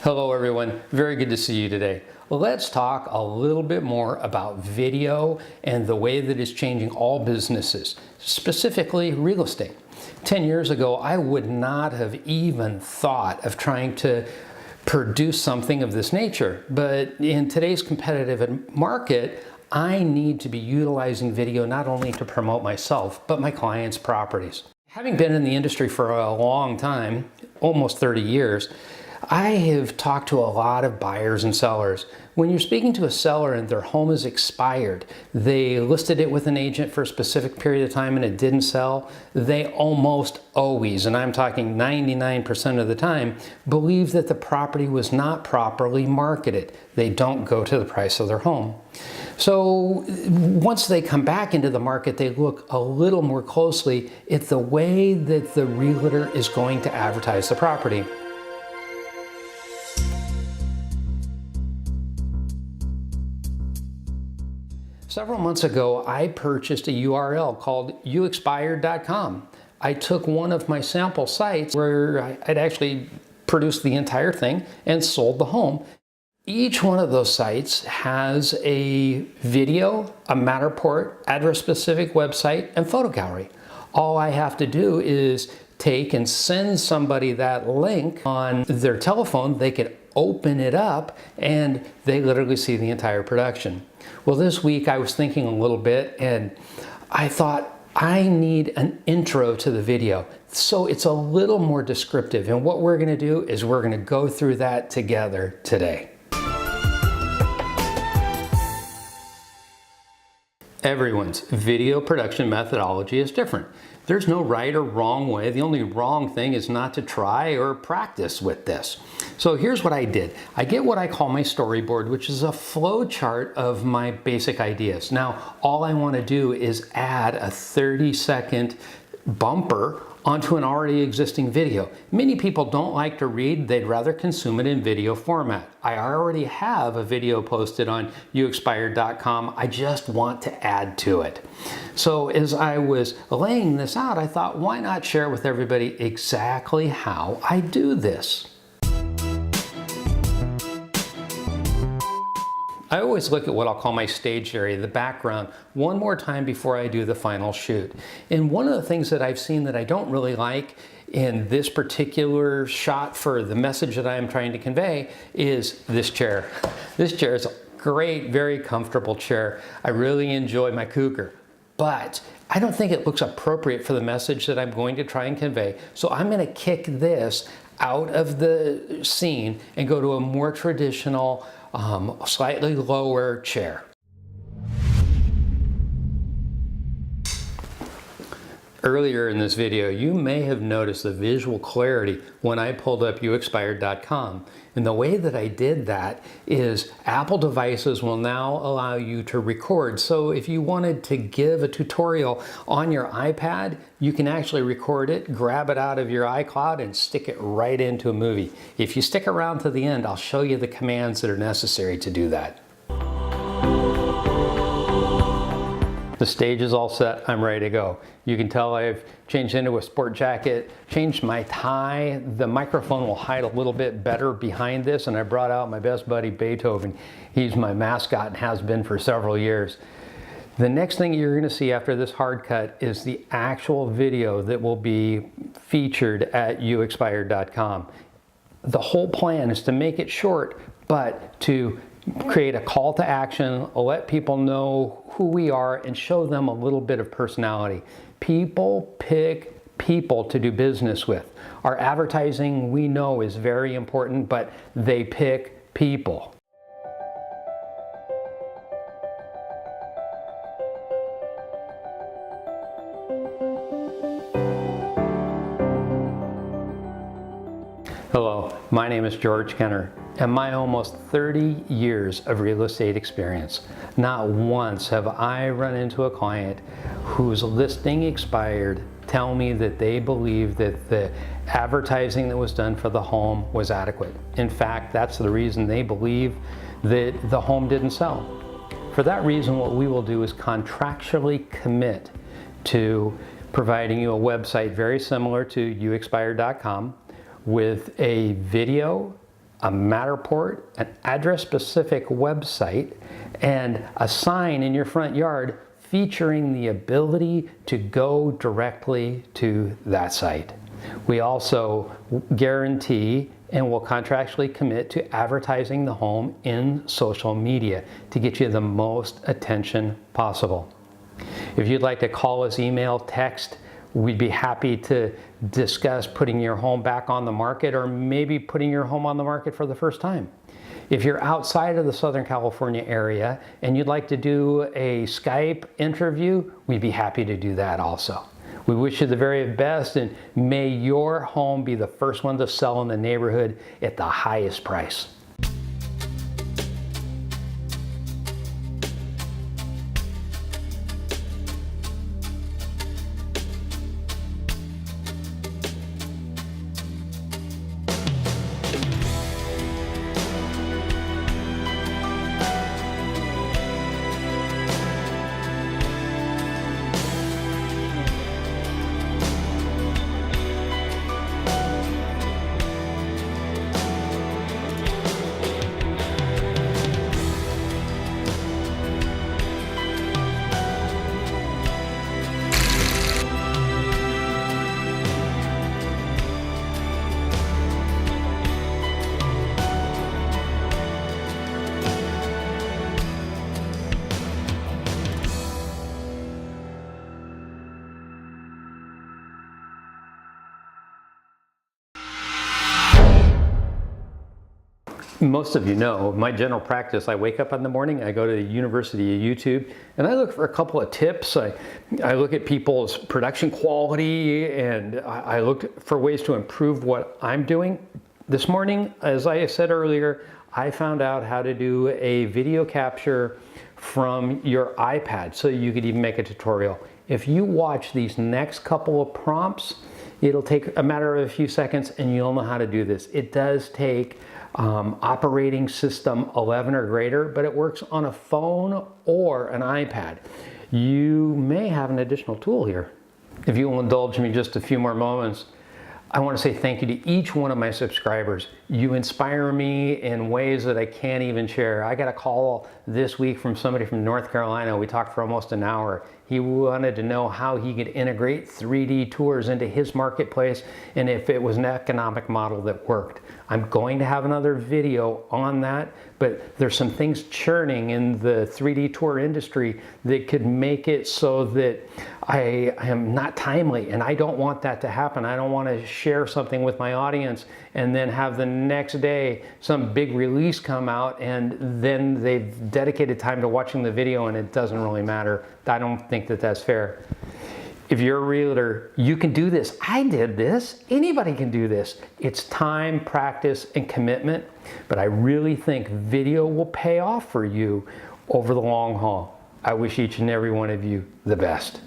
Hello everyone, very good to see you today. Let's talk a little bit more about video and the way that it's changing all businesses, specifically real estate. 10 years ago, I would not have even thought of trying to produce something of this nature, but in today's competitive market, I need to be utilizing video not only to promote myself, but my clients' properties. Having been in the industry for a long time, almost 30 years, I have talked to a lot of buyers and sellers. When you're speaking to a seller and their home is expired, they listed it with an agent for a specific period of time and it didn't sell, they almost always, and I'm talking 99% of the time, believe that the property was not properly marketed. They don't go to the price of their home. So once they come back into the market, they look a little more closely at the way that the realtor is going to advertise the property. Several months ago, I purchased a URL called youexpired.com. I took one of my sample sites where I'd actually produced the entire thing and sold the home. Each one of those sites has a video, a Matterport, address-specific website, and photo gallery. All I have to do is take and send somebody that link on their telephone. They could open it up and they literally see the entire production. Well, this week I was thinking a little bit and I thought I need an intro to the video. So it's a little more descriptive, and what we're going to do is we're going to go through that together today. Everyone's video production methodology is different. There's no right or wrong way. The only wrong thing is not to try or practice with this. So here's what I did. I get what I call my storyboard, which is a flow chart of my basic ideas. Now, all I want to do is add a 30-second bumper onto an already existing video. Many people don't like to read, they'd rather consume it in video format. I already have a video posted on youexpired.com, I just want to add to it. So as I was laying this out, I thought, why not share with everybody exactly how I do this? I always look at what I'll call my stage area, the background, one more time before I do the final shoot. And one of the things that I've seen that I don't really like in this particular shot for the message that I am trying to convey is this chair. This chair is a great, very comfortable chair. I really enjoy my cougar, but I don't think it looks appropriate for the message that I'm going to try and convey. So I'm going to kick this out of the scene and go to a more traditional, slightly lower chair. Earlier in this video, you may have noticed the visual clarity when I pulled up youexpired.com. And the way that I did that is Apple devices will now allow you to record. So if you wanted to give a tutorial on your iPad, you can actually record it, grab it out of your iCloud, and stick it right into a movie. If you stick around to the end, I'll show you the commands that are necessary to do that. The stage is all set, I'm ready to go. You can tell I've changed into a sport jacket, changed my tie. The microphone will hide a little bit better behind this, and I brought out my best buddy Beethoven. He's my mascot and has been for several years. The next thing you're gonna see after this hard cut is the actual video that will be featured at youexpired.com. The whole plan is to make it short, but to create a call to action, let people know who we are, and show them a little bit of personality. People pick people to do business with. Our advertising, we know, is very important, but they pick people. Hello, my name is George Kenner, and my almost 30 years of real estate experience, not once have I run into a client whose listing expired tell me that they believe that the advertising that was done for the home was adequate. In fact, that's the reason they believe that the home didn't sell. For that reason, what we will do is contractually commit to providing you a website very similar to youexpired.com with a video, a Matterport, an address-specific website, and a sign in your front yard featuring the ability to go directly to that site. We also guarantee and will contractually commit to advertising the home in social media to get you the most attention possible. If you'd like to call us, email, text, we'd be happy to discuss putting your home back on the market, or maybe putting your home on the market for the first time. If you're outside of the Southern California area and you'd like to do a Skype interview, we'd be happy to do that also. We wish you the very best, and may your home be the first one to sell in the neighborhood at the highest price. Most of you know, my general practice, I wake up in the morning, I go to the University of YouTube, and I look for a couple of tips. I look at people's production quality, and I look for ways to improve what I'm doing. This morning, as I said earlier, I found out how to do a video capture from your iPad, so you could even make a tutorial. If you watch these next couple of prompts, it'll take a matter of a few seconds and you'll know how to do this. It does take operating system 11 or greater, but it works on a phone or an iPad. You may have an additional tool here. If you will indulge me just a few more moments, I want to say thank you to each one of my subscribers. You inspire me in ways that I can't even share. I got a call this week from somebody from North Carolina. We talked for almost an hour. He wanted to know how he could integrate 3D tours into his marketplace and if it was an economic model that worked. I'm going to have another video on that, but there's some things churning in the 3D tour industry that could make it so that I am not timely, and I don't want that to happen. I don't want to share something with my audience and then have the next day some big release come out and then they've dedicated time to watching the video and it doesn't really matter. I don't think that that's fair. If you're a realtor, you can do this. I did this. Anybody can do this. It's time, practice, and commitment, but I really think video will pay off for you over the long haul. I wish each and every one of you the best.